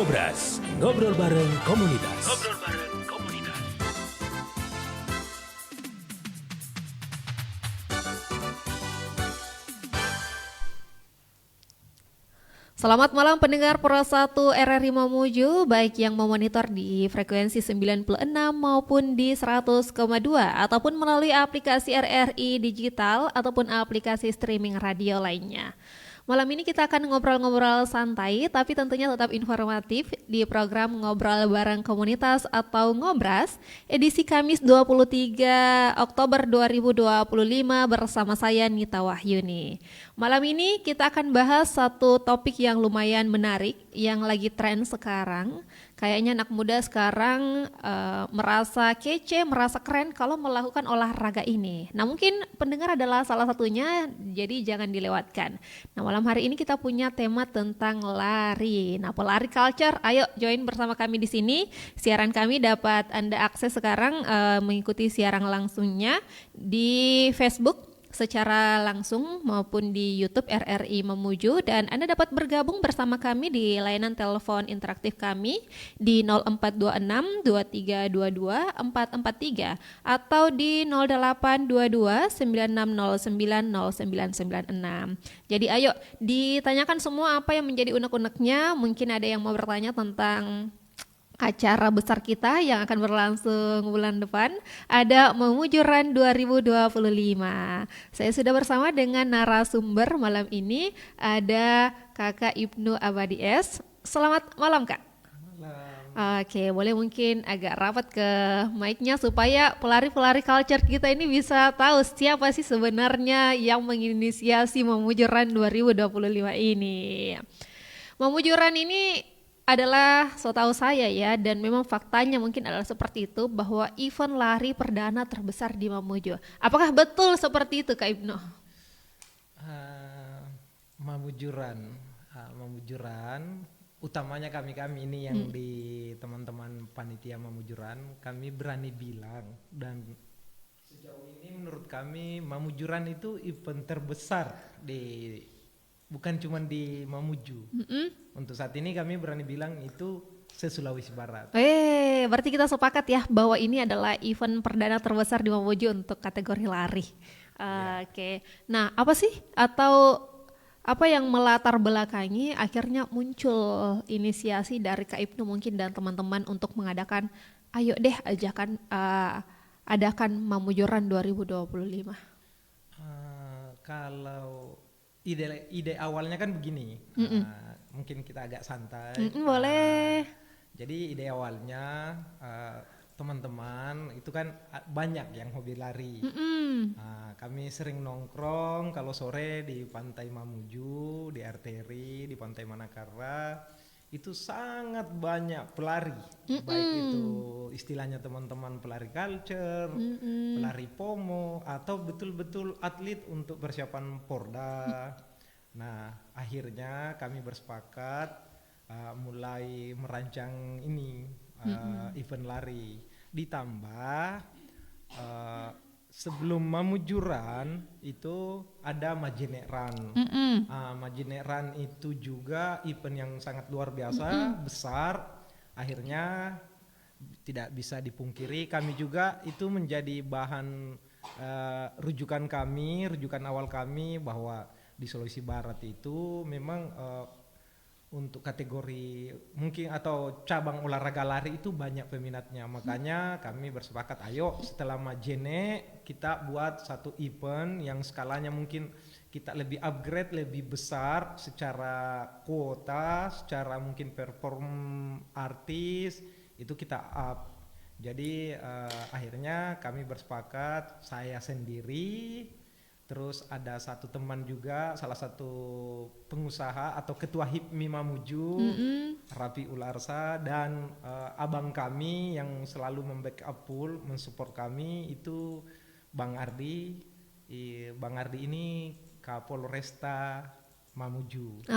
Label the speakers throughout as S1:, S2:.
S1: Ngobras, ngobrol bareng komunitas.
S2: Selamat malam pendengar Pro 1 RRI Mamuju, baik yang memonitor di frekuensi 96 maupun di 100,2 ataupun melalui aplikasi RRI digital ataupun aplikasi streaming radio lainnya. Malam ini kita akan ngobrol-ngobrol santai tapi tentunya tetap informatif di program Ngobrol Bareng Komunitas atau Ngobras edisi Kamis 23 Oktober 2025 bersama saya Nita Wahyuni. Malam ini kita akan bahas satu topik yang lumayan menarik yang lagi tren sekarang. Kayaknya anak muda sekarang merasa kece, merasa keren kalau melakukan olahraga ini. Nah mungkin pendengar adalah salah satunya, jadi jangan dilewatkan. Nah malam hari ini kita punya tema tentang lari. Nah pelari culture, ayo join bersama kami di sini. Siaran kami dapat Anda akses sekarang mengikuti siaran langsungnya di Facebook secara langsung maupun di YouTube RRI Mamuju, dan Anda dapat bergabung bersama kami di layanan telepon interaktif kami di 0426 2322 443 atau di 0822 9609 0996. Jadi ayo ditanyakan semua apa yang menjadi unek-uneknya. Mungkin ada yang mau bertanya tentang acara besar kita yang akan berlangsung bulan depan, ada Mamujuran 2025. Saya sudah bersama dengan narasumber malam ini, ada Kakak Ibnu Abadi S. Selamat malam Kak.
S3: Malam.
S2: Oke, boleh mungkin agak rapat ke mic-nya supaya pelari-pelari culture kita ini bisa tahu siapa sih sebenarnya yang menginisiasi Mamujuran 2025 ini. Mamujuran ini adalah setahu saya ya, dan memang faktanya mungkin adalah seperti itu, bahwa event lari perdana terbesar di Mamuju. Apakah betul seperti itu Kak Ibnu?
S3: Mamujuran, utamanya kami ini yang di teman-teman panitia Mamujuran, kami berani bilang, dan sejauh ini menurut kami Mamujuran itu event terbesar bukan cuma di Mamuju. Untuk saat ini kami berani bilang itu se-Sulawesi Barat.
S2: Berarti kita sepakat ya bahwa ini adalah event perdana terbesar di Mamuju untuk kategori lari. Oke. Nah, apa sih atau apa yang melatar belakangi akhirnya muncul inisiasi dari Kak Ibnu mungkin dan teman-teman untuk mengadakan, ayo deh adakan Mamujuran 2025.
S3: Kalau ide awalnya kan begini, mungkin kita agak santai.
S2: Boleh.
S3: Jadi ide awalnya teman-teman itu kan banyak yang hobi lari. Kami sering nongkrong kalau sore di Pantai Mamuju, di arteri, di Pantai Manakara. Itu sangat banyak pelari, baik itu istilahnya teman-teman pelari culture, pelari pomo, atau betul-betul atlet untuk persiapan Porda. Nah, akhirnya kami bersepakat mulai merancang ini event lari. Ditambah sebelum Mamujuran itu ada Majene Run. Majene Run itu juga event yang sangat luar biasa, besar. Akhirnya tidak bisa dipungkiri, kami juga itu menjadi bahan rujukan awal kami bahwa di Sulawesi Barat itu memang untuk kategori mungkin atau cabang olahraga lari itu banyak peminatnya. Makanya kami bersepakat, ayo setelah Majene kita buat satu event yang skalanya mungkin kita lebih upgrade, lebih besar secara kuota, secara mungkin perform artis itu kita up. Jadi akhirnya kami bersepakat, saya sendiri, terus ada satu teman juga, salah satu pengusaha atau ketua HIPMI Mamuju, Rafi Ularsa, dan abang kami yang selalu membackup full, mensupport kami itu Bang Ardi. Bang Ardi ini Kapolresta Mamuju.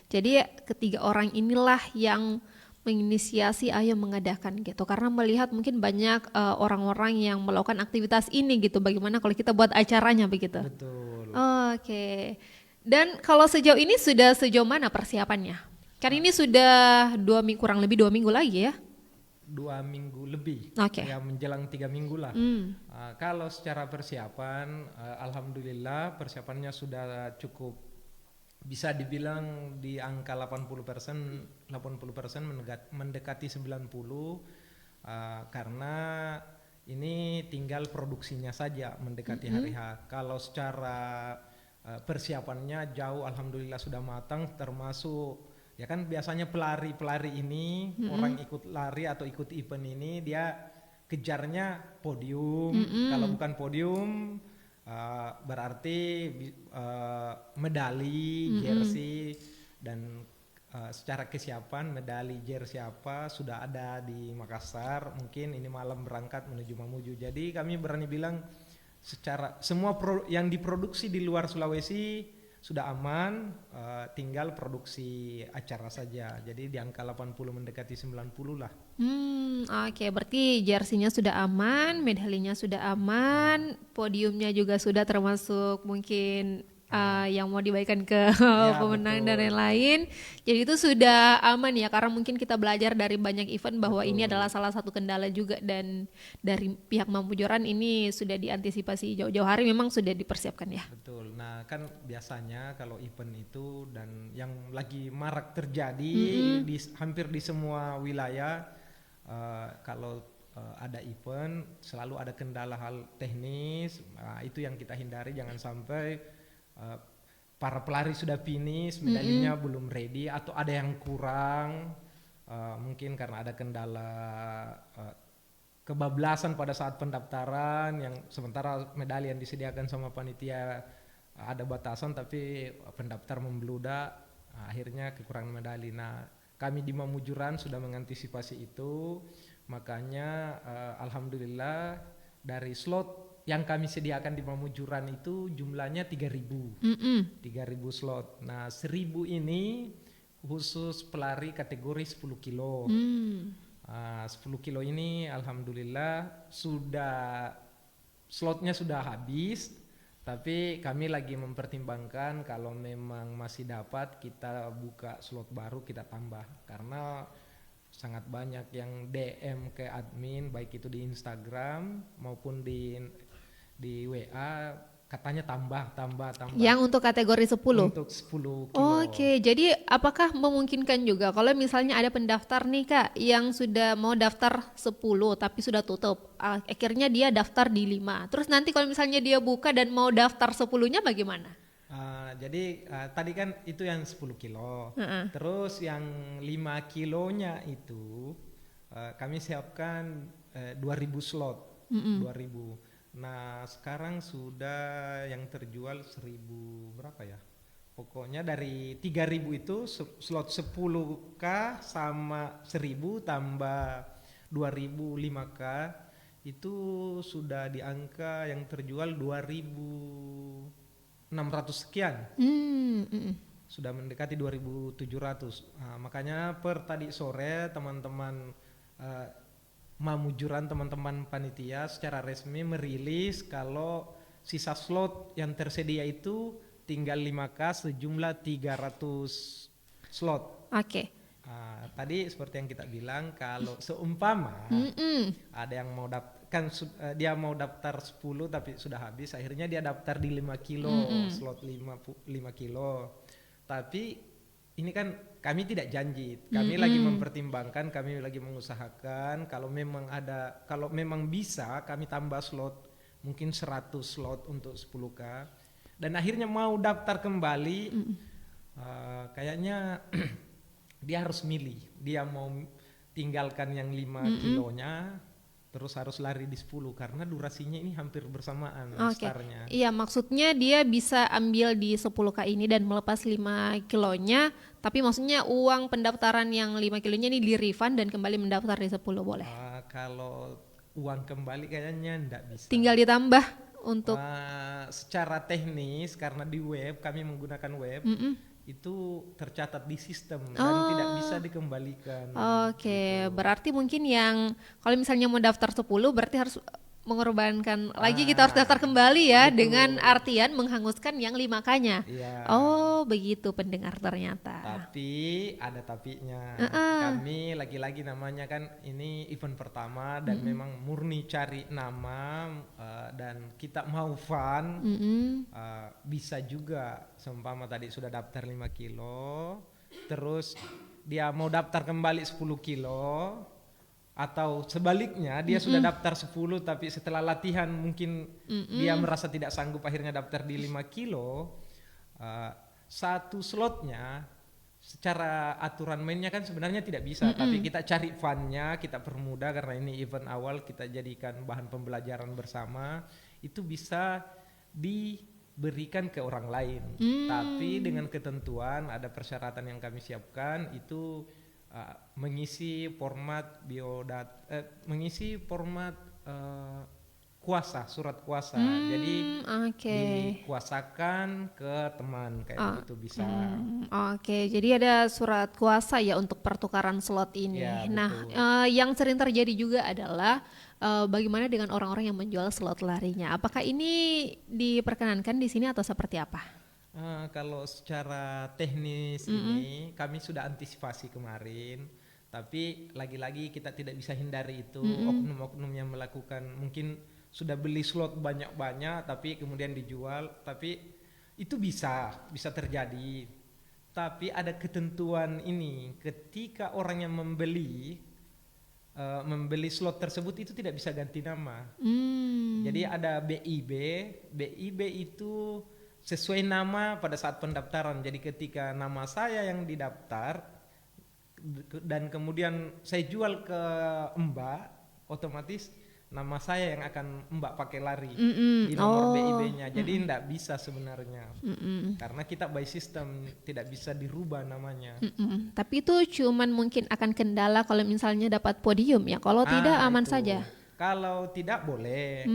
S2: Jadi ketiga orang inilah yang menginisiasi ayo mengadakan gitu, karena melihat mungkin banyak orang-orang yang melakukan aktivitas ini gitu, bagaimana kalau kita buat acaranya begitu.
S3: Betul.
S2: Dan kalau sejauh ini sudah sejauh mana persiapannya? Kan ini sudah kurang lebih 2 minggu lagi ya?
S3: 2 minggu lebih,
S2: Oke.
S3: ya menjelang 3 minggu lah. Kalau secara persiapan, alhamdulillah persiapannya sudah cukup, bisa dibilang di angka 80%, mendekati 90, karena ini tinggal produksinya saja mendekati hari H. Kalau secara persiapannya jauh, alhamdulillah sudah matang, termasuk ya kan biasanya pelari ini orang ikut lari atau ikut event ini dia kejarnya podium. Kalau bukan podium berarti medali, jersey, dan secara kesiapan medali jersey apa sudah ada di Makassar. Mungkin ini malam berangkat menuju Mamuju. Jadi kami berani bilang secara semua yang diproduksi di luar Sulawesi sudah aman, tinggal produksi acara saja. Jadi di angka 80 mendekati 90 lah.
S2: Oke, berarti jersinya sudah aman, medalinya sudah aman, podiumnya juga sudah termasuk mungkin yang mau dibagikan ke pemenang
S3: betul.
S2: dan lain-lain. Jadi itu sudah aman ya, karena mungkin kita belajar dari banyak event bahwa ini adalah salah satu kendala juga, dan dari pihak Mamujuran ini sudah diantisipasi jauh-jauh hari, memang sudah dipersiapkan ya.
S3: Betul. Nah kan biasanya kalau event itu dan yang lagi marak terjadi hampir di semua wilayah, kalau ada event selalu ada kendala hal teknis. Itu yang kita hindari, jangan sampai para pelari sudah finish, medalinya belum ready atau ada yang kurang, mungkin karena ada kendala kebablasan pada saat pendaftaran, yang sementara medali yang disediakan sama panitia ada batasan tapi pendaftar membludak, akhirnya kekurangan medali. Nah kami di Mamujuran sudah mengantisipasi itu, makanya alhamdulillah dari slot yang kami sediakan di Mamujuran itu jumlahnya 3.000 slot. Nah 1.000 ini khusus pelari kategori 10 kilo. 10 kilo ini alhamdulillah sudah slotnya sudah habis, tapi kami lagi mempertimbangkan kalau memang masih dapat kita buka slot baru, kita tambah, karena sangat banyak yang DM ke admin baik itu di Instagram maupun di WA, katanya tambah.
S2: Yang untuk kategori 10?
S3: Untuk 10 kilo.
S2: Oke, jadi apakah memungkinkan juga kalau misalnya ada pendaftar nih Kak yang sudah mau daftar 10 tapi sudah tutup, akhirnya dia daftar di 5, terus nanti kalau misalnya dia buka dan mau daftar 10-nya bagaimana?
S3: Jadi tadi kan itu yang 10 kilo. Terus yang 5 kilonya itu kami siapkan 2.000 slot. 2.000. Nah sekarang sudah yang terjual 1.000 berapa ya? Pokoknya dari 3.000 itu slot 10K sama 1.000 tambah 2.000 5K itu sudah di angka yang terjual 2.600 sekian. Sudah mendekati 2.700. Makanya per tadi sore teman-teman Mamujuran, teman-teman panitia secara resmi merilis kalau sisa slot yang tersedia itu tinggal 5K sejumlah 300 slot.
S2: Oke.
S3: Tadi seperti yang kita bilang, kalau seumpama ada yang mau dia mau daftar 10 tapi sudah habis, akhirnya dia daftar di 5 kilo, slot 5 kilo. Tapi ini kan kami tidak janji, kami lagi mempertimbangkan, kami lagi mengusahakan kalau memang bisa kami tambah slot mungkin 100 slot untuk 10K, dan akhirnya mau daftar kembali, kayaknya dia harus milih, dia mau tinggalkan yang 5 kilonya terus harus lari di 10 karena durasinya ini hampir bersamaan startnya.
S2: Iya, maksudnya dia bisa ambil di 10K ini dan melepas 5 kilonya, tapi maksudnya uang pendaftaran yang 5 kilonya ini di-refund dan kembali mendaftar di 10 boleh?
S3: Kalau uang kembali kayaknya enggak bisa.
S2: Tinggal ditambah untuk
S3: secara teknis, karena di web, kami menggunakan web, itu tercatat di sistem dan tidak bisa dikembalikan.
S2: Oke, berarti mungkin yang kalau misalnya mau daftar 10 berarti harus mengorbankan lagi, kita harus daftar kembali ya,
S3: betul.
S2: dengan artian menghanguskan yang 5K-nya.
S3: Iya.
S2: Oh, begitu pendengar ternyata.
S3: Tapi ada tapinya. Kami lagi-lagi namanya kan ini event pertama dan memang murni cari nama dan kita mau fun. Bisa juga seumpama tadi sudah daftar 5 kilo, terus dia mau daftar kembali 10 kilo. Atau sebaliknya dia sudah daftar 10 tapi setelah latihan mungkin dia merasa tidak sanggup akhirnya daftar di 5 kilo. Satu slotnya secara aturan mainnya kan sebenarnya tidak bisa, tapi kita cari funnya, kita permudah karena ini event awal, kita jadikan bahan pembelajaran bersama. Itu bisa diberikan ke orang lain, tapi dengan ketentuan ada persyaratan yang kami siapkan, itu mengisi format kuasa, surat kuasa. Jadi dikuasakan ke teman kayak begitu bisa.
S2: Oke, jadi ada surat kuasa ya untuk pertukaran slot ini.
S3: Ya,
S2: nah, yang sering terjadi juga adalah bagaimana dengan orang-orang yang menjual slot larinya? Apakah ini diperkenankan di sini atau seperti apa?
S3: Kalau secara teknis ini kami sudah antisipasi kemarin, tapi lagi-lagi kita tidak bisa hindari itu. Oknum-oknum yang melakukan mungkin sudah beli slot banyak-banyak tapi kemudian dijual, tapi itu bisa terjadi. Tapi ada ketentuan ini, ketika orang yang membeli slot tersebut itu tidak bisa ganti nama. Jadi ada BIB itu sesuai nama pada saat pendaftaran. Jadi ketika nama saya yang didaftar dan kemudian saya jual ke Mbak, otomatis nama saya yang akan Mbak pakai lari di nomor BIB-nya. Jadi tidak bisa sebenarnya. Karena kita by system tidak bisa dirubah namanya.
S2: Tapi itu cuman mungkin akan kendala kalau misalnya dapat podium ya. Kalau tidak aman saja.
S3: Kalau tidak boleh.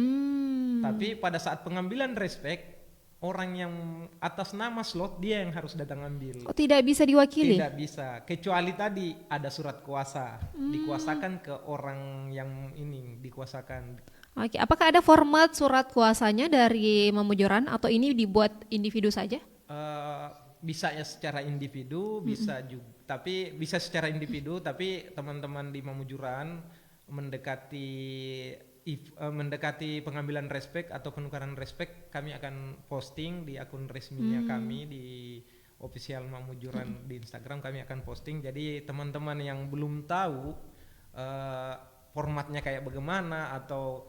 S3: Tapi pada saat pengambilan respect, orang yang atas nama slot dia yang harus datang ambil.
S2: Oh, tidak bisa diwakili?
S3: Tidak bisa, kecuali tadi ada surat kuasa, dikuasakan ke orang yang ini dikuasakan.
S2: Oke, apakah ada format surat kuasanya dari Mamujuran atau ini dibuat individu saja?
S3: Bisa ya secara individu, bisa juga, tapi bisa secara individu, tapi teman-teman di Mamujuran mendekati pengambilan respek atau penukaran respek, kami akan posting di akun resminya kami di official Mamujuran di Instagram, kami akan posting. Jadi teman-teman yang belum tahu formatnya kayak bagaimana atau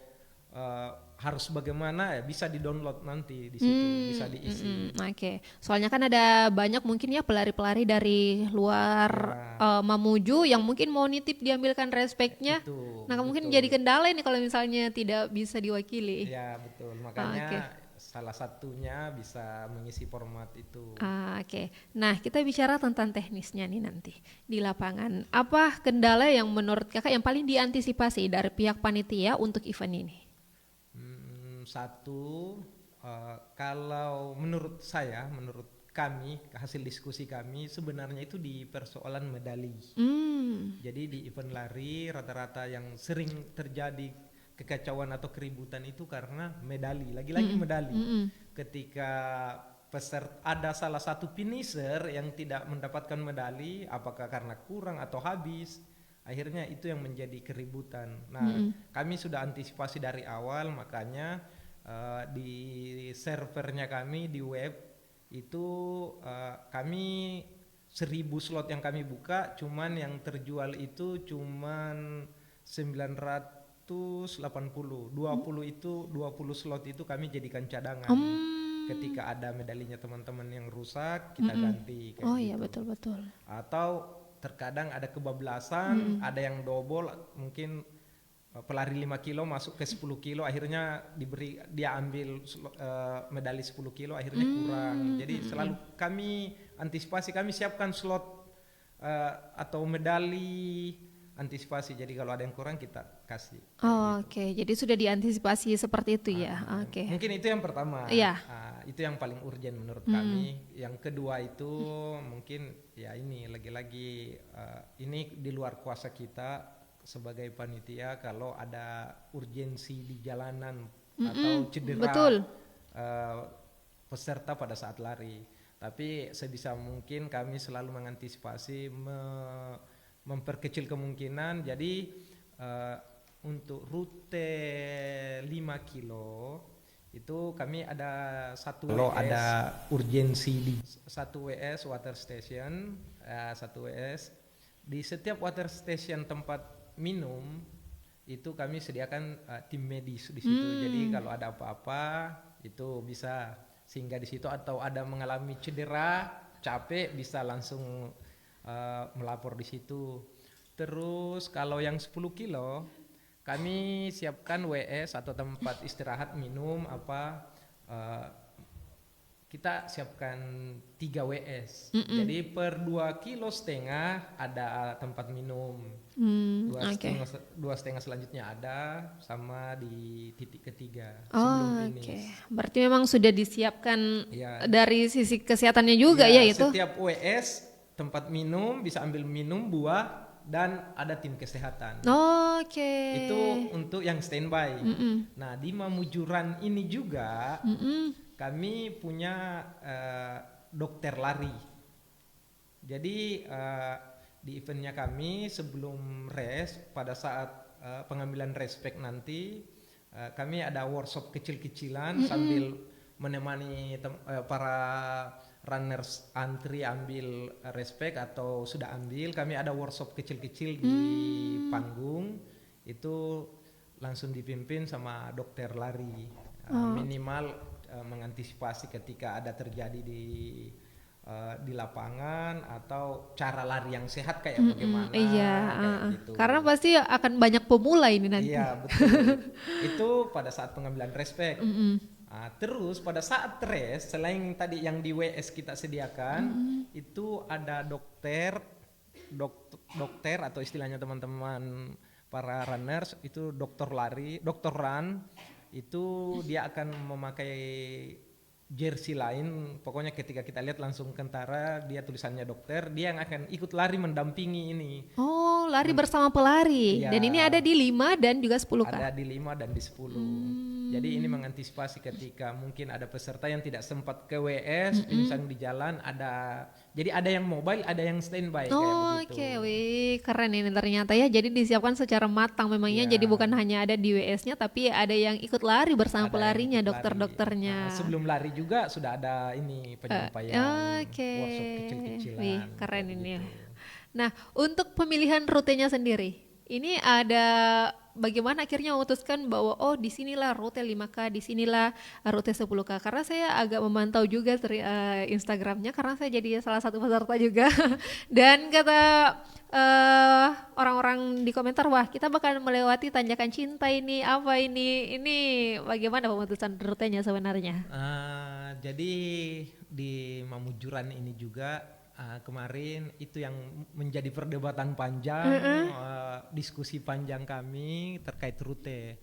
S3: harus bagaimana ya bisa di-download nanti di situ, bisa diisi.
S2: Oke. Soalnya kan ada banyak mungkin ya pelari-pelari dari luar Mamuju yang mungkin mau nitip diambilkan respeknya. Nah, mungkin jadi kendala ini kalau misalnya tidak bisa diwakili.
S3: Ya, betul. Makanya salah satunya bisa mengisi format itu.
S2: Oke. Nah, kita bicara tentang teknisnya nih nanti di lapangan. Apa kendala yang menurut Kakak yang paling diantisipasi dari pihak panitia untuk event ini?
S3: Satu, kalau menurut kami, hasil diskusi kami sebenarnya itu di persoalan medali. Jadi di event lari rata-rata yang sering terjadi kekacauan atau keributan itu karena medali, lagi-lagi medali. Ketika ada salah satu finisher yang tidak mendapatkan medali, apakah karena kurang atau habis, akhirnya itu yang menjadi keributan. Nah, kami sudah antisipasi dari awal, makanya di servernya kami di web itu kami 1000 slot yang kami buka, cuman yang terjual itu cuman 980, 20 slot itu kami jadikan cadangan. Ketika ada medalinya teman-teman yang rusak, kita ganti kayak
S2: iya, betul-betul.
S3: Atau terkadang ada kebablasan, ada yang double, mungkin pelari 5 kilo masuk ke 10 kilo, akhirnya dia ambil medali 10 kilo, akhirnya kurang. Jadi selalu kami antisipasi, kami siapkan slot atau medali antisipasi. Jadi kalau ada yang kurang kita kasih.
S2: Oke, jadi sudah diantisipasi seperti itu ya. Oke.
S3: Mungkin itu yang pertama.
S2: Iya.
S3: Itu yang paling urgent menurut kami. Yang kedua itu mungkin ya ini lagi-lagi ini di luar kuasa kita. sebagai panitia kalau ada urgensi di jalanan atau cedera
S2: betul.
S3: Peserta pada saat lari. Tapi sebisa mungkin kami selalu mengantisipasi memperkecil kemungkinan. Jadi untuk rute 5 kilo itu kami ada satu kalau ada urgensi di satu WS water station, satu WS di setiap water station tempat minum itu kami sediakan tim medis di situ. Jadi kalau ada apa-apa itu bisa singgah di situ, atau ada mengalami cedera, capek bisa langsung melapor di situ. Terus kalau yang 10 kilo kami siapkan WS atau tempat istirahat minum kita siapkan 3 WS. Jadi per 2,5 kilo ada tempat minum. Dua setengah selanjutnya ada, sama di titik ketiga sebelum finish.
S2: Berarti memang sudah disiapkan
S3: Ya.
S2: dari sisi kesehatannya juga ya itu.
S3: Setiap WS tempat minum bisa ambil minum, buah, dan ada tim kesehatan. Itu untuk yang standby. Nah di Mamujuran ini juga kami punya dokter lari. Jadi di eventnya kami sebelum race, pada saat pengambilan respect nanti kami ada workshop kecil-kecilan sambil menemani para runners antri ambil respect atau sudah ambil. Kami ada workshop kecil-kecil di panggung, itu langsung dipimpin sama dokter lari. Minimal mengantisipasi ketika ada terjadi di lapangan atau cara lari yang sehat kayak bagaimana.
S2: Gitu. Karena pasti akan banyak pemula ini nanti.
S3: Iya betul. Itu pada saat pengambilan respect. Terus pada saat race, selain tadi yang di WS kita sediakan, itu ada dokter atau istilahnya teman-teman para runners itu dokter lari, dokter run, itu dia akan memakai jersey lain. Pokoknya ketika kita lihat langsung kentara, dia tulisannya dokter, dia yang akan ikut lari mendampingi ini.
S2: Lari bersama pelari.
S3: Iya.
S2: Dan ini ada di 5 dan juga 10
S3: Ada di 5 dan di 10. Jadi ini mengantisipasi ketika mungkin ada peserta yang tidak sempat ke WS, pingsan di jalan, jadi ada yang mobile, ada yang standby kayak begitu.
S2: Wih, keren ini ternyata ya. Jadi disiapkan secara matang memangnya. Jadi bukan hanya ada di WS-nya, tapi ada yang ikut lari bersama pelarinya, dokter-dokternya.
S3: Sebelum lari juga sudah ada ini penyampaian workshop kecil-kecilan.
S2: Wih, keren ini.
S3: Gitu.
S2: Nah, untuk pemilihan rutenya sendiri, ini ada bagaimana akhirnya memutuskan bahwa di sinilah rute 5K, di sinilah rute 10K. Karena saya agak memantau juga Instagramnya, karena saya jadi salah satu peserta juga. Dan kata orang-orang di komentar, wah kita bakal melewati tanjakan cinta ini, apa ini bagaimana pemutusan rutenya sebenarnya?
S3: Jadi di Mamujuran ini juga kemarin itu yang menjadi perdebatan panjang, diskusi panjang kami terkait rute,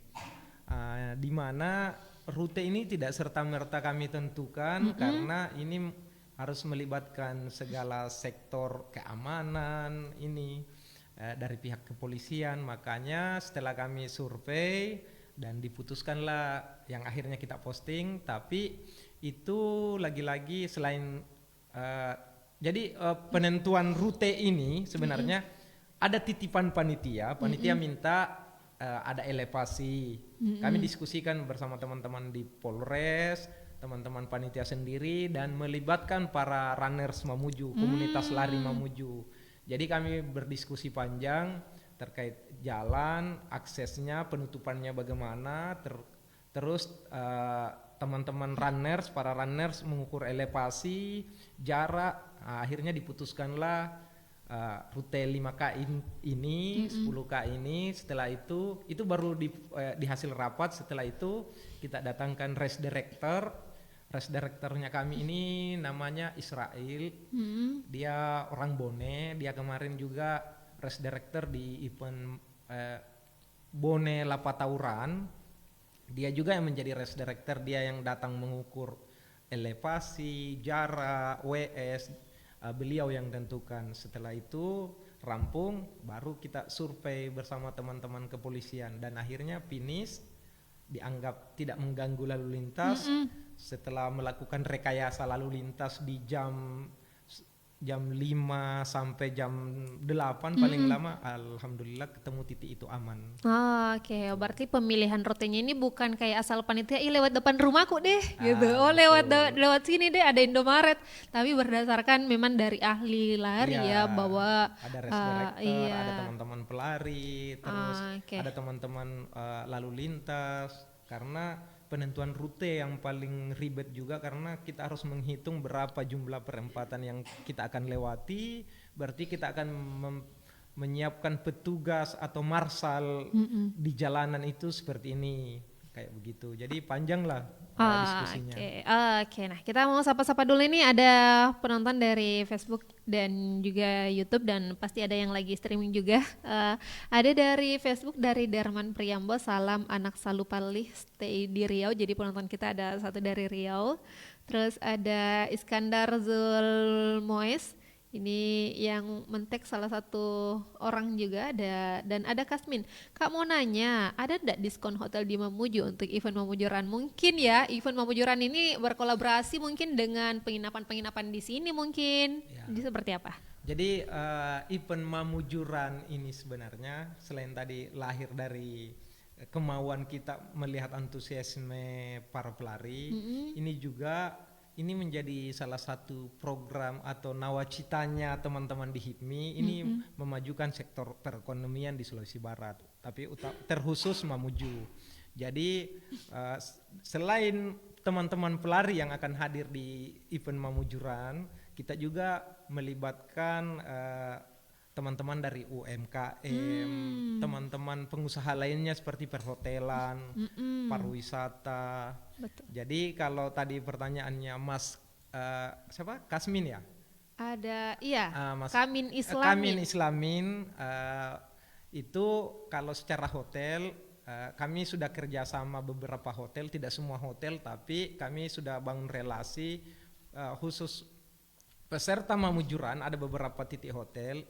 S3: di mana rute ini tidak serta-merta kami tentukan karena ini harus melibatkan segala sektor keamanan ini dari pihak kepolisian. Makanya setelah kami survei dan diputuskanlah yang akhirnya kita posting. Tapi itu lagi-lagi selain jadi penentuan rute ini sebenarnya ada titipan panitia minta ada elevasi. Kami diskusikan bersama teman-teman di Polres, teman-teman panitia sendiri, dan melibatkan para runners Mamuju, komunitas lari Mamuju. Jadi kami berdiskusi panjang terkait jalan, aksesnya, penutupannya bagaimana, terus teman-teman runners, para runners mengukur elevasi, jarak. Akhirnya diputuskanlah rute 5K ini, 10K ini. Setelah itu baru di hasil rapat. Setelah itu kita datangkan race director. Race directornya kami ini namanya Israel. Dia orang Bone. Dia kemarin juga race director di event Bone Lapatauran. Dia juga yang menjadi race director. Dia yang datang mengukur elevasi, jarak, WS. Beliau yang tentukan. Setelah itu rampung, baru kita survei bersama teman-teman kepolisian dan akhirnya finish dianggap tidak mengganggu lalu lintas. Setelah melakukan rekayasa lalu lintas di jam 5 sampai jam 8 paling lama, alhamdulillah ketemu titik itu aman.
S2: Oke, berarti pemilihan rutenya ini bukan kayak asal panitia, lewat depan rumahku deh, gitu. Oh, lewat sini deh ada Indomaret, tapi berdasarkan memang dari ahli lari ya, bahwa
S3: ada race director, ada teman-teman pelari, terus ada teman-teman lalu lintas, karena penentuan rute yang paling ribet juga karena kita harus menghitung berapa jumlah perempatan yang kita akan lewati, berarti kita akan menyiapkan petugas atau marshal di jalanan itu seperti ini, kayak begitu. Jadi panjang lah diskusinya.
S2: Oke. Nah, kita mau sapa-sapa dulu, ini ada penonton dari Facebook dan juga YouTube dan pasti ada yang lagi streaming juga. Ada dari Facebook dari Darman Priyambo, salam anak Salupalih, stay di Riau. Jadi penonton kita ada satu dari Riau. Terus ada Iskandar Zulmoes, ini yang mentek salah satu orang juga ada, dan ada Kasmin. Kak mau nanya, ada enggak diskon hotel di Mamuju untuk event Mamujuran? Mungkin ya, event Mamujuran ini berkolaborasi mungkin dengan penginapan-penginapan di sini mungkin. Jadi seperti apa? Jadi
S3: event Mamujuran ini sebenarnya selain tadi lahir dari kemauan kita melihat antusiasme para pelari, ini juga ini menjadi salah satu program atau nawacitanya teman-teman di HIPMI ini memajukan sektor perekonomian di Sulawesi Barat, tapi terkhusus Mamuju. Jadi selain teman-teman pelari yang akan hadir di event Mamujuran, kita juga melibatkan teman-teman dari UMKM, teman-teman pengusaha lainnya seperti perhotelan, pariwisata.
S2: Betul.
S3: Jadi kalau tadi pertanyaannya Mas siapa? Kasmin ya?
S2: Ada, iya.
S3: Mas
S2: Kamin Islamin.
S3: Kamin Islamin itu kalau secara hotel kami sudah kerjasama beberapa hotel, tidak semua hotel, tapi kami sudah bangun relasi khusus peserta Mamujuran. Ada beberapa titik hotel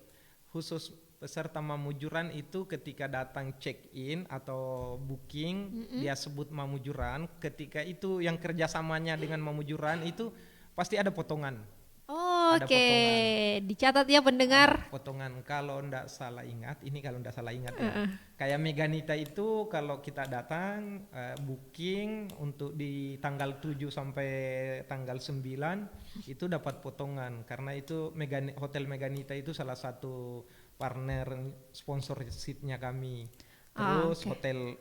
S3: khusus peserta Mamujuran itu ketika datang check-in atau booking, dia sebut Mamujuran, ketika itu yang kerjasamanya dengan Mamujuran itu pasti ada potongan.
S2: Oke. Dicatat ya pendengar.
S3: Potongan kalau ndak salah ingat, ya. Kayak Meganita itu kalau kita datang booking untuk di tanggal 7 sampai tanggal 9 itu dapat potongan karena itu Hotel Meganita itu salah satu partner sponsorshipnya kami. Terus Hotel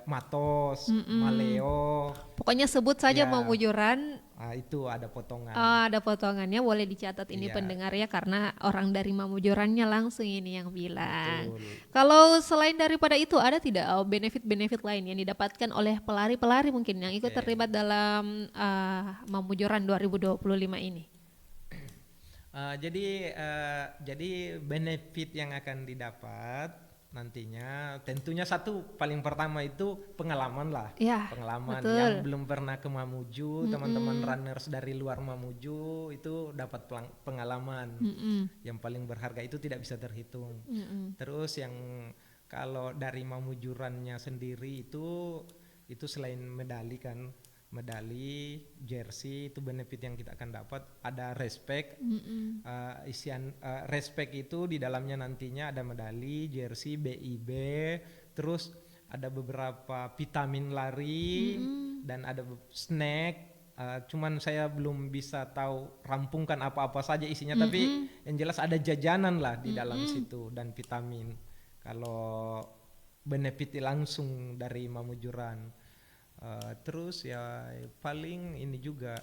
S3: Matos, Maleo.
S2: Pokoknya sebut saja Mamujuran.
S3: Itu ada potongan.
S2: Ada potongannya, boleh dicatat ini pendengar ya, karena orang dari Mamujurannya langsung ini yang bilang. Betul. Kalau selain daripada itu ada tidak benefit-benefit lain yang didapatkan oleh pelari-pelari mungkin yang ikut terlibat dalam Mamujuran 2025 ini?
S3: Jadi benefit yang akan didapat nantinya tentunya satu paling pertama itu pengalaman lah, pengalaman betul. Yang belum pernah ke Mamuju, teman-teman runners dari luar Mamuju itu dapat pengalaman yang paling berharga, itu tidak bisa terhitung. Terus yang kalau dari Mamujurannya sendiri itu selain medali kan, medali, jersey, itu benefit yang kita akan dapat. Ada respect, isian respect itu di dalamnya nantinya ada medali, jersey, BIB, terus ada beberapa vitamin lari dan ada snack. Cuman saya belum bisa tahu rampungkan apa-apa saja isinya, tapi yang jelas ada jajanan lah di dalam situ dan vitamin. Kalau benefit langsung dari Mamujuran. Terus ya paling ini juga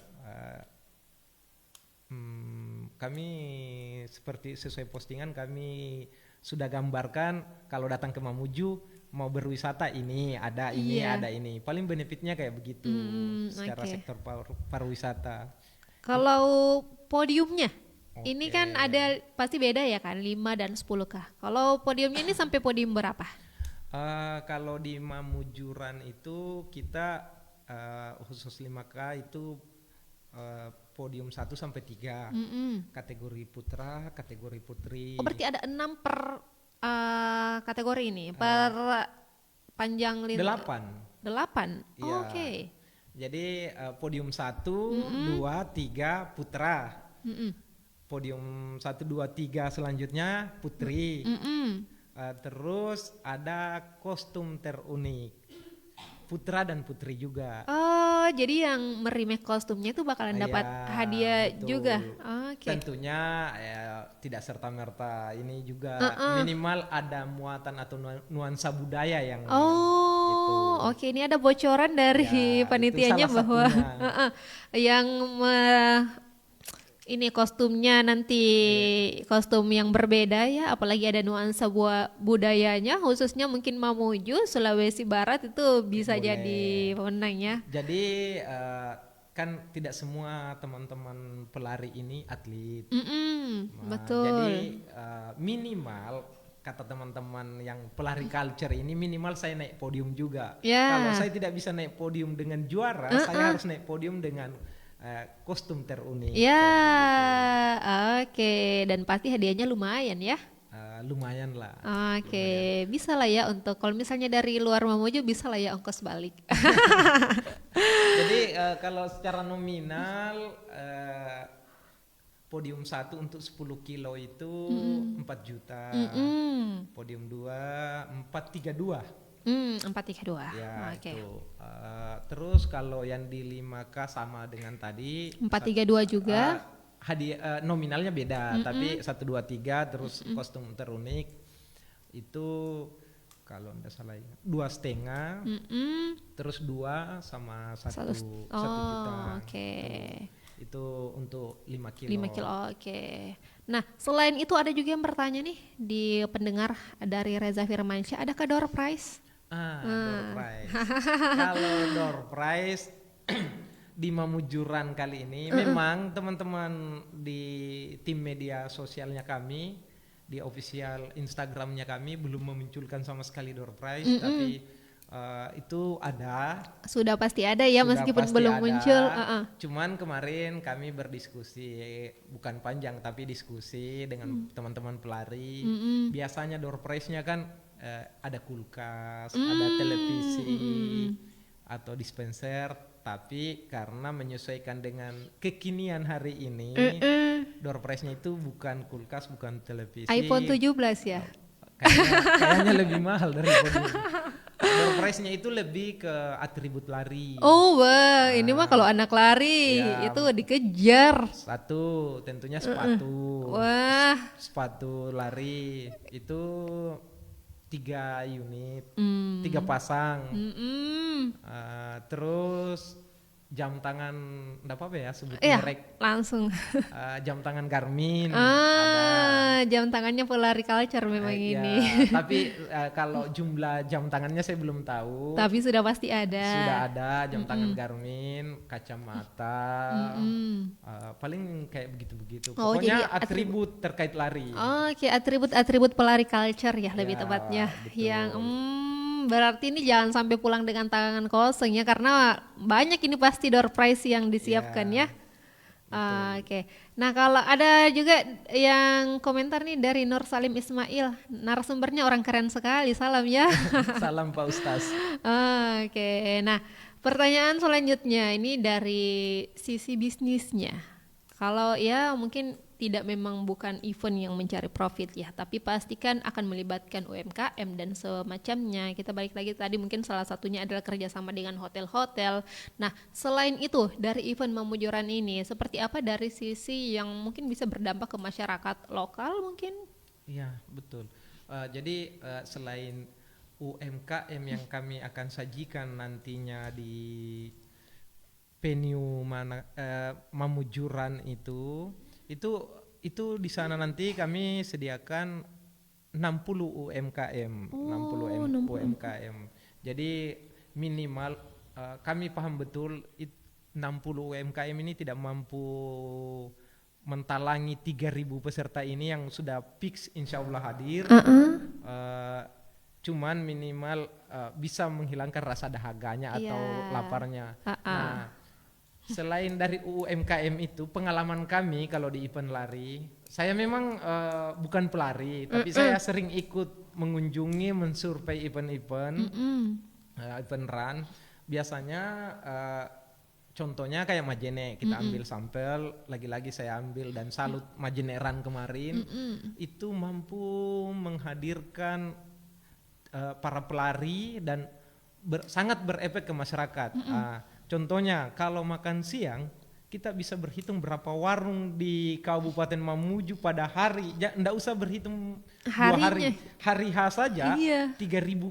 S3: kami seperti sesuai postingan kami sudah gambarkan kalau datang ke Mamuju mau berwisata ini ada ini, paling benefitnya kayak begitu secara sektor pariwisata.
S2: Kalau podiumnya ini kan ada pasti beda ya kan, 5 dan 10K. Kalau podiumnya ini sampai podium berapa?
S3: Kalau di Mamujuran itu kita khusus 5K itu podium 1 sampai 3. Kategori putra, kategori putri.
S2: Oh, berarti ada 6 per kategori ini, per panjang 8.
S3: Iya.
S2: Oke.
S3: Jadi podium 1, 2, 3 putra. Podium 1, 2, 3 selanjutnya putri. Terus ada kostum terunik. Putra dan putri juga.
S2: Oh, jadi yang meremake kostumnya itu bakalan dapat hadiah
S3: betul.
S2: juga. Oke.
S3: Tentunya tidak serta-merta ini juga minimal ada muatan atau nuansa budaya yang itu.
S2: Oke, ini ada bocoran dari
S3: Ya,
S2: panitianya
S3: itu salah
S2: bahwa
S3: satunya.
S2: yang ini kostumnya nanti kostum yang berbeda ya, apalagi ada nuansa budayanya, khususnya mungkin Mamuju, Sulawesi Barat itu bisa
S3: Boleh.
S2: jadi pemenang ya.
S3: Jadi kan tidak semua teman-teman pelari ini atlet.
S2: Betul.
S3: Jadi minimal kata teman-teman yang pelari culture ini minimal saya naik podium juga.
S2: Ya.
S3: Kalau saya tidak bisa naik podium dengan juara, saya harus naik podium dengan kostum terunik.
S2: Ya, oke. Dan pasti hadiahnya lumayan ya.
S3: Lumayan lah.
S2: Oke, bisa lah ya untuk kalau misalnya dari luar Mamuju bisa lah ya ongkos balik.
S3: Jadi kalau secara nominal podium 1 untuk 10 kilo itu 4 juta. Podium 2 432.
S2: 432.
S3: Ya,
S2: Oke.
S3: itu. Terus kalau yang di 5K sama dengan tadi
S2: 432 juga.
S3: Hadiah nominalnya beda, tapi 123 terus kostum terunik itu kalau tidak salah ingat 2,5, terus 2 sama 1 juta.
S2: Oke.
S3: Itu untuk 5 kilo.
S2: 5 kilo, oke. Nah, selain itu ada juga yang bertanya nih di pendengar dari Reza Firmansyah, adakah door prize?
S3: Door prize. Kalau door prize di Mamujuran kali ini memang teman-teman di tim media sosialnya kami, di official Instagramnya kami belum memunculkan sama sekali door prize, tapi itu ada.
S2: Sudah pasti ada ya,
S3: Sudah
S2: meskipun
S3: pasti
S2: belum
S3: ada.
S2: muncul.
S3: Cuman kemarin kami berdiskusi, bukan panjang tapi diskusi dengan teman-teman pelari. Biasanya door prize-nya kan ada kulkas, ada televisi atau dispenser, tapi karena menyesuaikan dengan kekinian hari ini, door prize-nya itu bukan kulkas, bukan televisi.
S2: iPhone 17 ya.
S3: Kayaknya lebih mahal dari podium. Door prize-nya itu lebih ke atribut lari.
S2: Oh, wah, ini mah kalau anak lari
S3: Ya.
S2: itu dikejar.
S3: Satu, tentunya sepatu.
S2: Wah,
S3: Sepatu lari itu 3 unit, 3 pasang. Terus jam tangan, enggak apa-apa ya sebut
S2: iya,
S3: merek.
S2: langsung.
S3: Jam tangan Garmin ada.
S2: Jam tangannya Polari Culture memang
S3: Ya,
S2: ini.
S3: tapi kalau jumlah jam tangannya saya belum tahu.
S2: Tapi sudah pasti ada.
S3: Sudah ada jam tangan Garmin, kacamata, paling kayak begitu-begitu.
S2: Oh,
S3: Pokoknya
S2: jadi
S3: atribut terkait lari.
S2: Oke, atribut-atribut pelari culture ya lebih
S3: Ya,
S2: tepatnya.
S3: betul.
S2: Yang berarti ini jangan sampai pulang dengan tangan kosong ya, karena banyak ini pasti door prize yang disiapkan ya. Oke. Nah, kalau ada juga yang komentar nih dari Nur Salim Ismail, narasumbernya orang keren sekali, salam ya.
S3: Salam Pak Ustaz.
S2: Oke. Nah, pertanyaan selanjutnya ini dari sisi bisnisnya. Kalau ya mungkin tidak memang bukan event yang mencari profit ya, tapi pastikan akan melibatkan UMKM dan semacamnya. Kita balik lagi tadi mungkin salah satunya adalah kerjasama dengan hotel-hotel. Nah, selain itu dari event Mamujuran ini, seperti apa dari sisi yang mungkin bisa berdampak ke masyarakat lokal mungkin?
S3: Iya, betul. Jadi selain UMKM yang kami akan sajikan nantinya di venue Mamujuran itu di sana nanti kami sediakan 60 UMKM, 60 UMKM. Jadi minimal kami paham betul 60 UMKM ini tidak mampu mentalangi 3.000 peserta ini yang sudah fix insya Allah hadir. Cuman minimal bisa menghilangkan rasa dahaganya atau laparnya. Nah, Selain dari UMKM itu, pengalaman kami kalau di event lari, saya memang bukan pelari, tapi saya sering ikut mengunjungi, mensurvei event-event, event run. Biasanya contohnya kayak Majene, kita ambil sampel, lagi-lagi saya ambil dan salut Majene Run kemarin, itu mampu menghadirkan para pelari dan sangat berefek ke masyarakat. Contohnya kalau makan siang, kita bisa berhitung berapa warung di Kabupaten Mamuju pada hari, nggak usah berhitung 2 hari, hari H saja, 3.000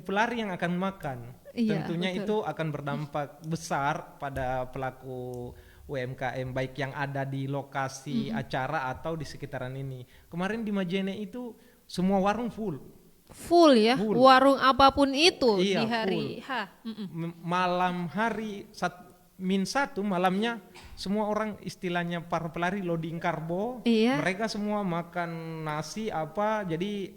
S3: pelari yang akan makan.
S2: Iya,
S3: Tentunya
S2: betul.
S3: itu akan berdampak besar pada pelaku UMKM baik yang ada di lokasi acara atau di sekitaran ini. Kemarin di Majene itu semua warung full.
S2: Full ya,
S3: Full.
S2: warung apapun itu
S3: Iya,
S2: di hari
S3: full.
S2: H.
S3: Malam hari -1 malamnya semua orang istilahnya para pelari loading karbo.
S2: Iya.
S3: Mereka semua makan nasi apa, jadi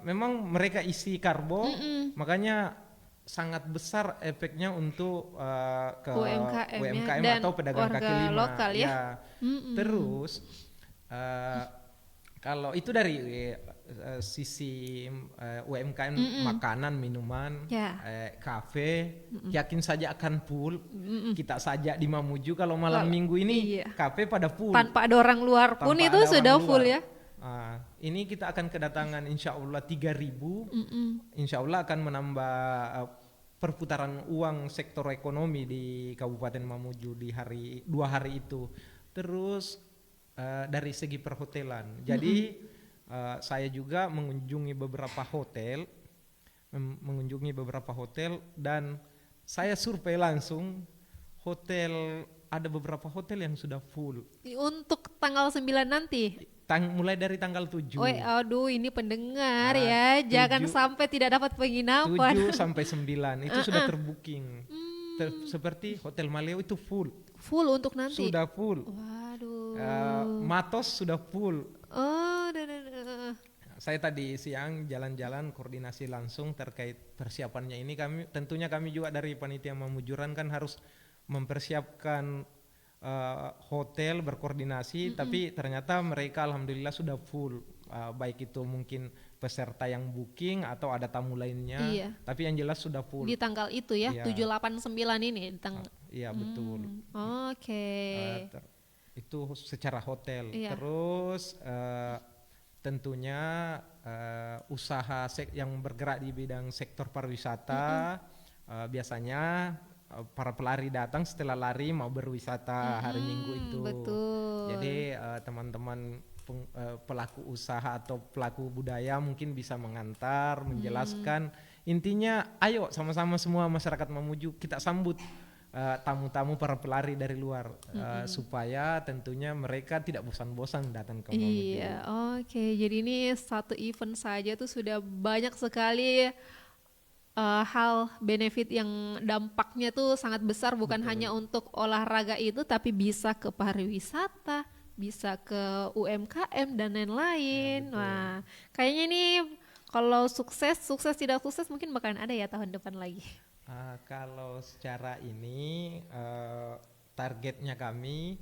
S3: memang mereka isi karbo, makanya sangat besar efeknya untuk ke
S2: UMKM ya, dan
S3: atau pedagang
S2: warga
S3: kaki lima
S2: lokal ya.
S3: Terus kalau itu dari sisi UMKM makanan, minuman,
S2: Ya.
S3: kafe, yakin saja akan full. Kita saja di Mamuju kalau malam minggu ini
S2: iya.
S3: kafe pada full.
S2: Tanpa ada orang luar pun
S3: Tanpa
S2: itu
S3: ada
S2: sudah
S3: orang
S2: full
S3: luar.
S2: ya.
S3: Ini kita akan kedatangan insya Allah 3.000. Insya Allah akan menambah perputaran uang sektor ekonomi di Kabupaten Mamuju di 2 hari itu. Terus dari segi perhotelan. Jadi saya juga mengunjungi beberapa hotel dan saya survei langsung hotel, ada beberapa hotel yang sudah full.
S2: Untuk tanggal 9 nanti.
S3: Mulai dari tanggal 7.
S2: Aduh ini pendengar ya, jangan
S3: 7.
S2: sampai tidak dapat penginapan.
S3: 7 sampai 9 itu sudah terbooking. Seperti Hotel Maleo itu full.
S2: Full untuk nanti.
S3: Sudah full.
S2: Waduh.
S3: Matos sudah full.
S2: Oh,
S3: Saya tadi siang jalan-jalan koordinasi langsung terkait persiapannya ini. Tentunya kami juga dari panitia Mamujuran kan harus mempersiapkan hotel, berkoordinasi, tapi ternyata mereka alhamdulillah sudah full, baik itu mungkin peserta yang booking atau ada tamu lainnya.
S2: Iya.
S3: Tapi yang jelas sudah full
S2: di tanggal itu ya,
S3: Iya.
S2: 7, 8, 9 ini di tanggal.
S3: iya betul.
S2: Oke.
S3: Itu secara hotel.
S2: Iya.
S3: Terus tentunya usaha yang bergerak di bidang sektor pariwisata, biasanya para pelari datang setelah lari mau berwisata hari Minggu itu.
S2: Betul.
S3: Jadi teman-teman pelaku usaha atau pelaku budaya mungkin bisa mengantar, menjelaskan. Intinya ayo sama-sama semua masyarakat Mamuju kita sambut tamu-tamu para pelari dari luar, supaya tentunya mereka tidak bosan-bosan datang ke Mamuju.
S2: Iya, oke. Jadi ini satu event saja tuh sudah banyak sekali hal benefit yang dampaknya tuh sangat besar, bukan hanya untuk olahraga itu, tapi bisa ke pariwisata, bisa ke UMKM dan lain-lain. Wah, kayaknya ini kalau sukses tidak sukses mungkin bakalan ada ya tahun depan lagi.
S3: Kalau secara ini targetnya kami,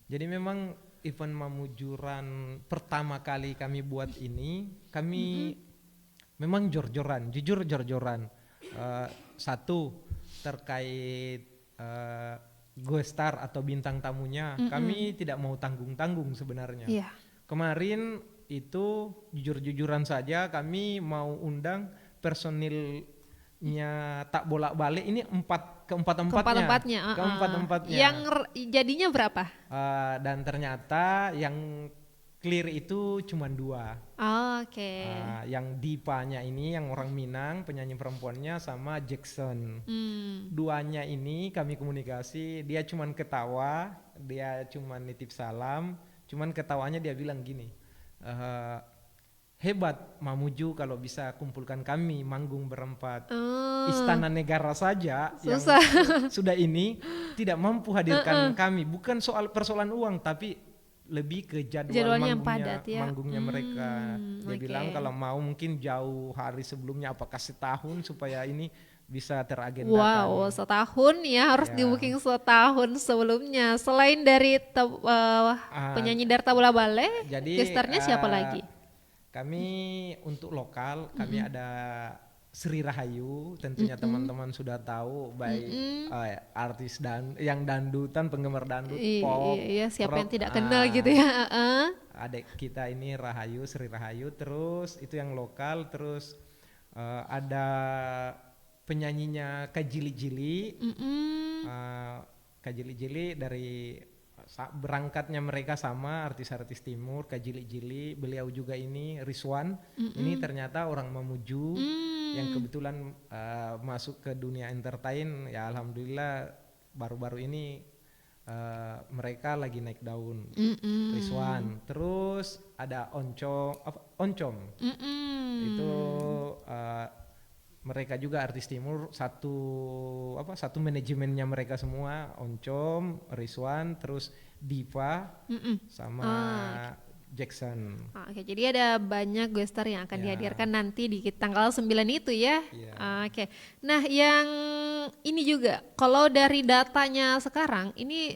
S3: jadi memang event Mamujuran pertama kali kami buat ini, kami memang jujur jor-joran. Satu, terkait guest-star atau bintang tamunya, kami tidak mau tanggung-tanggung sebenarnya.
S2: Iya.
S3: Kemarin itu jujur-jujuran saja kami mau undang personilnya tak bolak-balik ini keempat-empatnya.
S2: Yang jadinya berapa?
S3: Dan ternyata yang clear itu cuma 2.
S2: Oke.
S3: Yang Dipanya ini yang orang Minang, penyanyi perempuannya, sama Jackson. Duanya ini kami komunikasi, dia cuman ketawa, dia cuman nitip salam, cuman ketawanya dia bilang gini, hebat Mamuju kalau bisa kumpulkan kami manggung berempat. Istana Negara saja
S2: susah.
S3: yang sudah ini tidak mampu hadirkan kami, bukan soal persoalan uang, tapi lebih ke
S2: Jadwalnya yang padat ya.
S3: manggungnya mereka. Dia
S2: oke.
S3: bilang kalau mau mungkin jauh hari sebelumnya, apakah setahun supaya ini. bisa teragendakan.
S2: Wow, setahun ya harus
S3: Ya.
S2: di booking setahun sebelumnya. Selain dari penyanyi Darta Bola Bale,
S3: Jadi
S2: gesternya siapa lagi?
S3: kami untuk lokal kami ada Sri Rahayu, tentunya teman-teman sudah tahu, baik artis yang dandutan, penggemar dandut, pop,
S2: Iya, siapa yang
S3: rock.
S2: tidak kenal gitu ya?
S3: Adik kita ini Rahayu, Sri Rahayu, terus itu yang lokal, terus ada penyanyinya Kajili-Jili. Kajili-Jili dari berangkatnya mereka sama artis-artis timur, Kajili-Jili, beliau juga ini Rizwan, ini ternyata orang Mamuju yang kebetulan masuk ke dunia entertain, ya alhamdulillah baru-baru ini mereka lagi naik daun. Rizwan, terus ada Oncom, itu mereka juga artis timur, satu manajemennya mereka semua, Oncom, Rizwan, terus Diva sama Jackson.
S2: Oke, jadi ada banyak gestar yang akan dihadirkan nanti di tanggal 9 itu ya. Oke. Nah, yang ini juga kalau dari datanya sekarang ini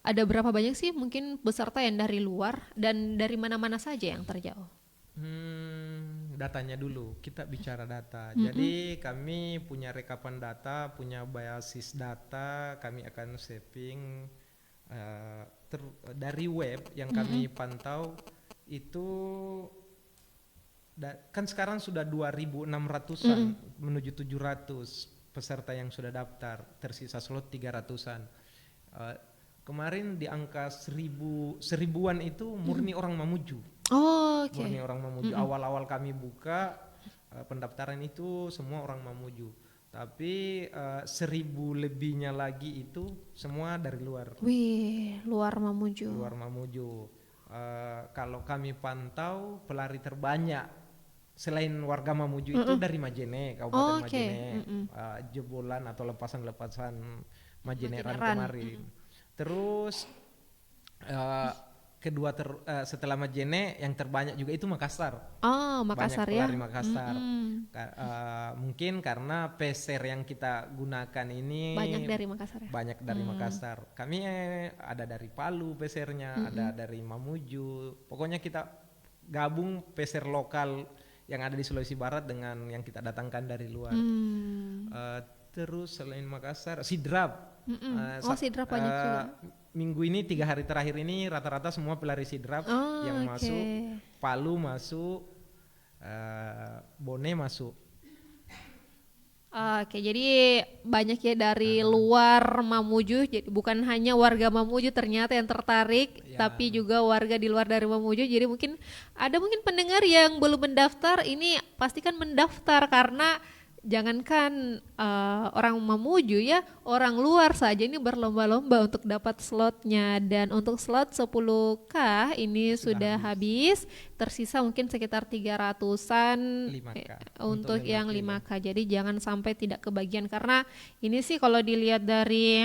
S2: ada berapa banyak sih mungkin peserta yang dari luar dan dari mana-mana saja yang terjauh?
S3: Datanya dulu, kita bicara data. Jadi kami punya rekapan data, punya basis data, kami akan saving dari web yang kami pantau itu kan sekarang sudah 2.600-an menuju 700 peserta yang sudah daftar, tersisa slot 300-an. Kemarin di angka 1000-an itu murni orang Mamuju. Murni orang Mamuju. Awal-awal kami buka pendaftaran itu semua orang Mamuju. Tapi 1000 lebihnya lagi itu semua dari luar.
S2: Wih, luar Mamuju.
S3: Luar Mamuju. Kalau kami pantau pelari terbanyak selain warga Mamuju itu dari Majene, Kabupaten Majene, jebolan atau lepasan-lepasan Majeneran kemarin. Terus setelah Majene yang terbanyak juga itu Makassar.
S2: Makassar
S3: banyak
S2: ya.
S3: pelari Makassar. Mungkin karena peser yang kita gunakan ini
S2: Banyak dari Makassar ya.
S3: Banyak dari Makassar. Kami ada dari Palu pesernya, ada dari Mamuju. Pokoknya kita gabung peser lokal yang ada di Sulawesi Barat dengan yang kita datangkan dari luar. Terus selain Makassar, Sidrap.
S2: Sidrap banyak juga.
S3: Minggu ini 3 hari terakhir ini rata-rata semua pelari Sidrap yang masuk. Palu masuk, Bone masuk.
S2: Oke, jadi banyak ya dari luar Mamuju, jadi bukan hanya warga Mamuju ternyata yang tertarik, tapi juga warga di luar dari Mamuju. Jadi mungkin pendengar yang belum mendaftar, ini pastikan mendaftar karena jangankan orang Mamuju ya, orang luar saja ini berlomba-lomba untuk dapat slotnya. Dan untuk slot 10K ini sudah habis, tersisa mungkin sekitar 300-an
S3: 5K.
S2: untuk yang 5K. Jadi jangan sampai tidak kebagian, karena ini sih kalau dilihat dari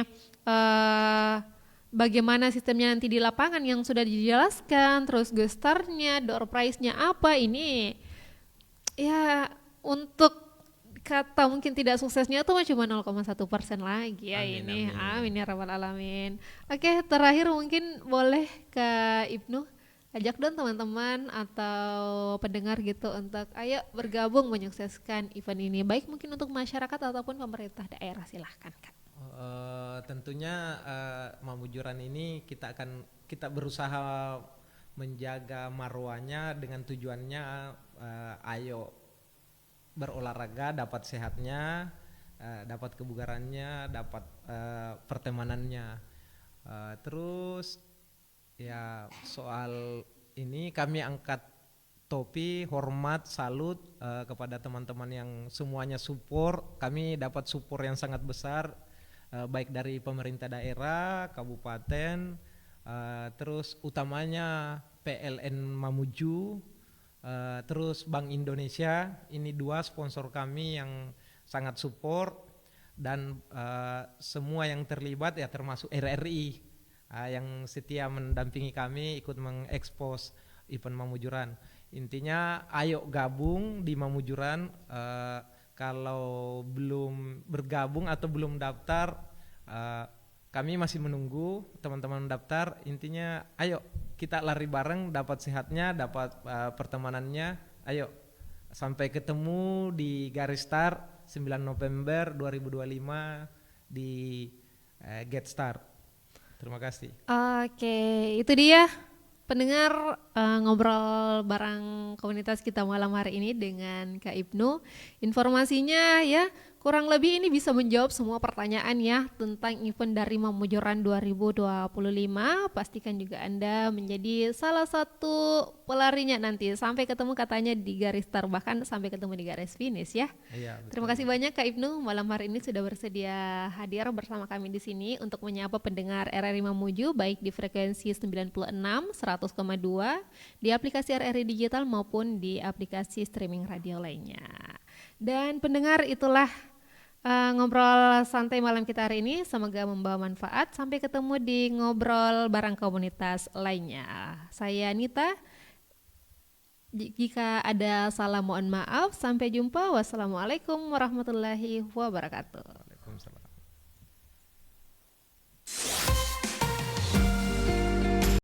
S2: bagaimana sistemnya nanti di lapangan yang sudah dijelaskan, terus gestarnya, door prize-nya apa, ini ya untuk kata mungkin tidak suksesnya tuh cuma 0,1% lagi ya. Amin ya rabbal alamin. Oke, terakhir mungkin boleh ke Ibnu ajak dong teman-teman atau pendengar gitu untuk ayo bergabung menyukseskan event ini, baik mungkin untuk masyarakat ataupun pemerintah daerah. Silahkan Kak.
S3: Tentunya Mamujuran ini kita berusaha menjaga marwahnya dengan tujuannya ayo berolahraga, dapat sehatnya, dapat kebugarannya, dapat pertemanannya. Terus ya soal ini kami angkat topi, hormat, salut kepada teman-teman yang semuanya support. Kami dapat support yang sangat besar, baik dari pemerintah daerah, kabupaten, terus utamanya PLN Mamuju, terus Bank Indonesia. Ini 2 sponsor kami yang sangat support, dan semua yang terlibat ya termasuk RRI yang setia mendampingi kami ikut mengekspos event Mamujuran. Intinya ayo gabung di Mamujuran, kalau belum bergabung atau belum daftar, kami masih menunggu teman-teman daftar. Intinya ayo kita lari bareng, dapat sehatnya, dapat pertemanannya. Ayo sampai ketemu di garis start 9 November 2025 di Get Start. Terima kasih.
S2: Oke, itu dia pendengar ngobrol bareng komunitas kita malam hari ini dengan Kak Ibnu. Informasinya ya kurang lebih ini bisa menjawab semua pertanyaan ya tentang event dari Mamuju Run 2025. Pastikan juga Anda menjadi salah satu pelarinya nanti. Sampai ketemu katanya di garis start, bahkan sampai ketemu di garis finish ya.
S3: Iya, betul.
S2: Terima kasih banyak Kak Ibnu malam hari ini sudah bersedia hadir bersama kami di sini untuk menyapa pendengar RRI Mamuju baik di frekuensi 96 100,2 di aplikasi RRI Digital maupun di aplikasi streaming radio lainnya. Dan pendengar, itulah ngobrol santai malam kita hari ini, semoga membawa manfaat. Sampai ketemu di ngobrol bareng komunitas lainnya. Saya Nita, jika ada salah mohon maaf. Sampai jumpa, wassalamualaikum warahmatullahi wabarakatuh.